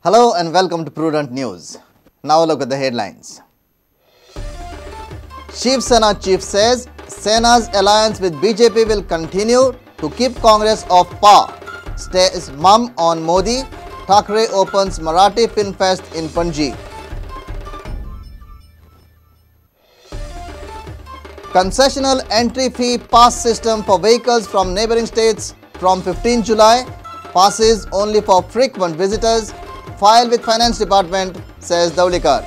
Hello and welcome to Prudent News. Now look at the headlines. Shiv Sena chief says Sena's alliance with BJP will continue to keep Congress off par. Stays mum on Modi. Thakrey opens Marathi Film Fest in Panaji. Concessional entry fee pass system for vehicles from neighbouring states from 15 July. Passes only for frequent visitors. File with Finance Department, says Daulikar.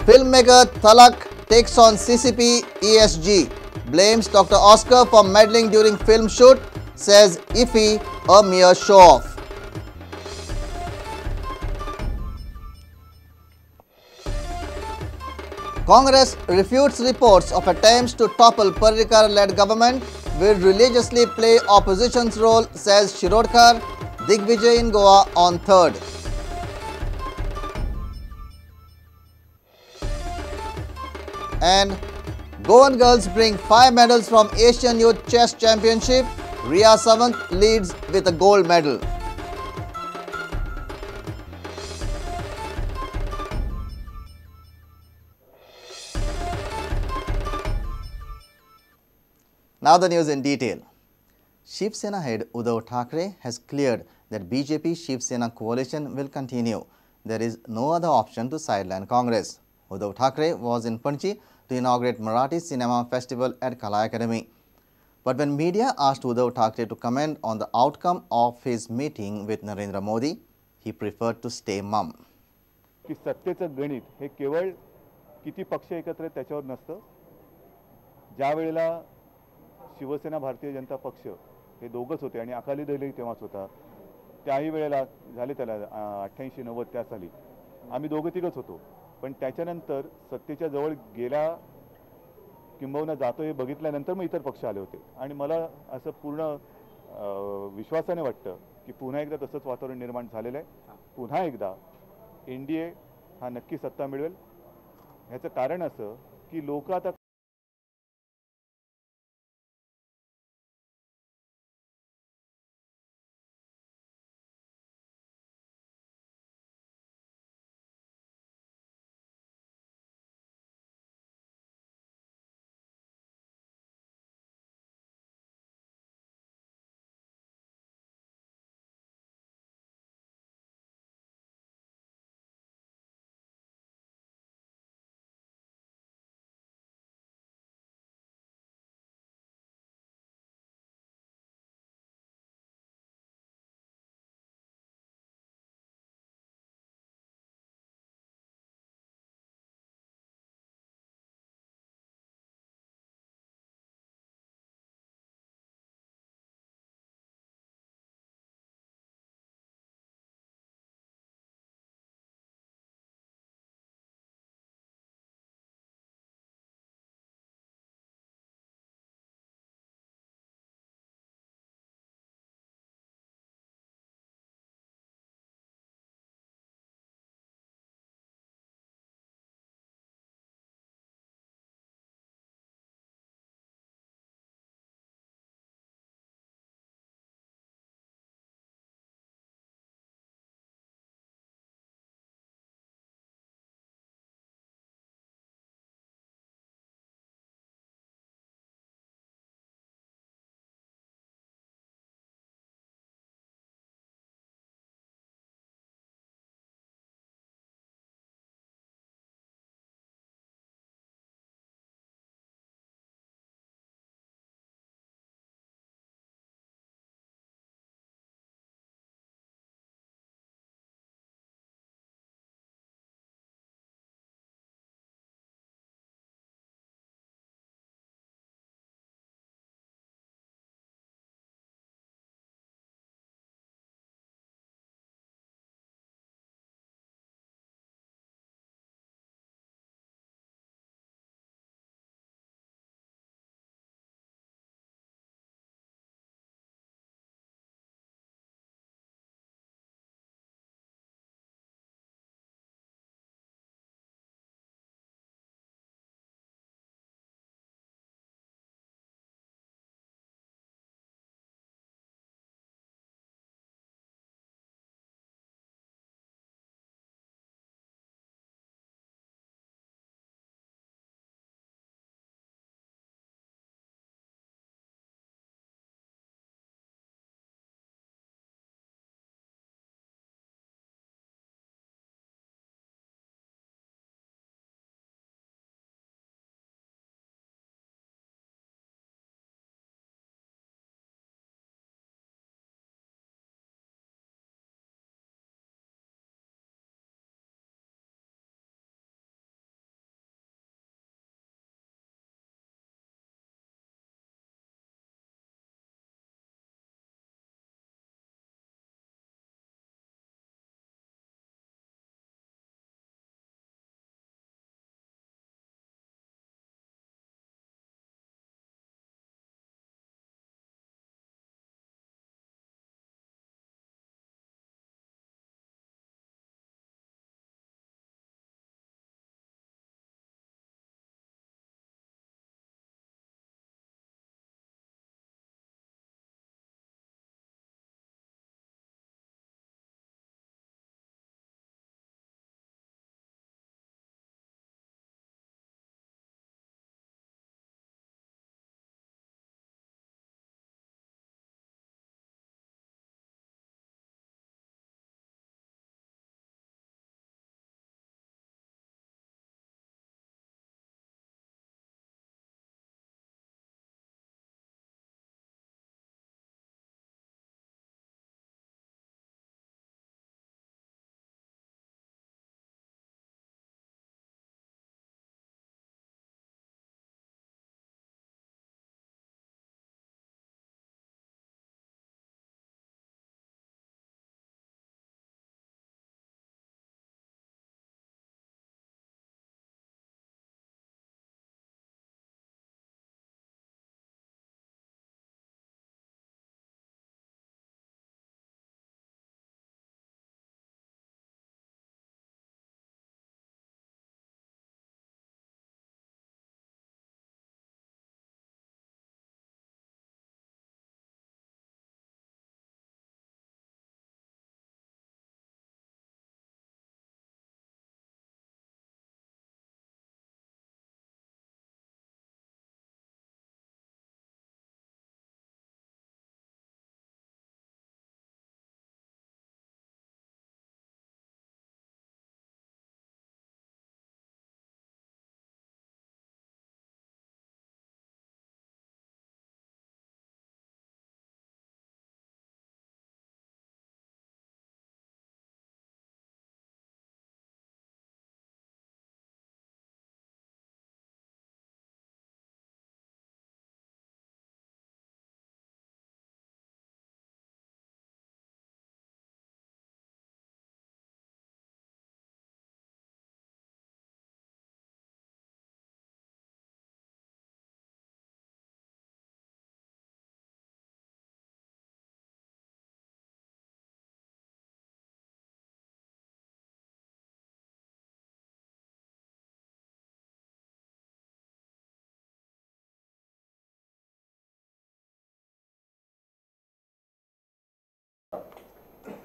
Filmmaker Thalak takes on CCP ESG. Blames Dr. Oscar for meddling during film shoot. Says Iffy a mere show-off. Congress refutes reports of attempts to topple Parrikar-led government. Will religiously play opposition's role, says Shirodkar. Digvijay in Goa on 3rd. And Goan girls bring 5 medals from Asian Youth Chess Championship. Riya Savant leads with a gold medal. Now the news in detail. Shiv Sena head Uddhav Thakrey has cleared that BJP Shiv Sena coalition will continue. There is no other option to sideline Congress. Uddhav Thakrey was in Panaji to inaugurate Marathi Cinema Festival at Kala Academy. But when media asked Uddhav Thakrey to comment on the outcome of his meeting with Narendra Modi, he preferred to stay mum. की सत्तेचं गणित हे केवळ किती पक्ष एकत्र आहेत त्याच्यावर नसतं. ज्या वेळेला शिवसेना भारतीय जनता पक्ष हे दोघच होते आणि अकाली दलही तेव्हाच होता. त्याही वेळेला झाले त्याला 88-90 त्या साली आम्ही दोघं तिघच होतो. पण त्याच्यानंतर सत्तेच्या जवळ गेला किंबहुना जातो हे बघितल्यानंतर मग इतर पक्ष आले होते आणि मला असं पूर्ण विश्वासाने वाटतं की पुन्हा एकदा तसंच वातावरण निर्माण झालेलं आहे. पुन्हा एकदा एनडीए हा नक्की सत्ता मिळवेल. ह्याचं कारण असं की लोक आता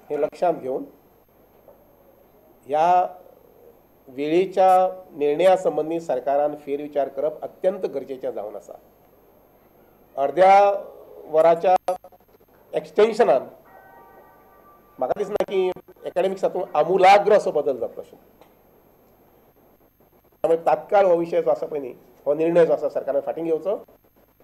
हे लक्षात घेऊन या वेळेच्या निर्णयासंबंधी सरकारान फेरविचार करप अत्यंत गरजेचें जावन आसा. अर्ध्या वराच्या एक्सटेन्शनान म्हाका दिसना की एकाडेमिक्स हातूंत आमुलाग्र असो बदल जातलो अशें. त्यामुळे तात्काळ हो विशय जो आसा पळय न्ही, हो निर्णय जो आसा सरकारान फाटीं घेवचो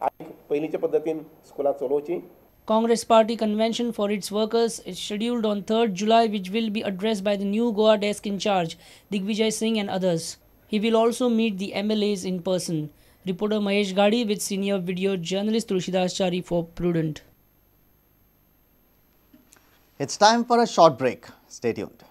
आनी पयलींचे पद्दतीन स्कुलां चलोवची. Congress Party convention for its workers is scheduled on 3rd July, which will be addressed by the new Goa desk in charge, Digvijay Singh and others. He will also meet the MLAs in person. Reporter Mahesh Gadi with senior video journalist Tulsidas Chari for Prudent. It's time for a short break. Stay tuned.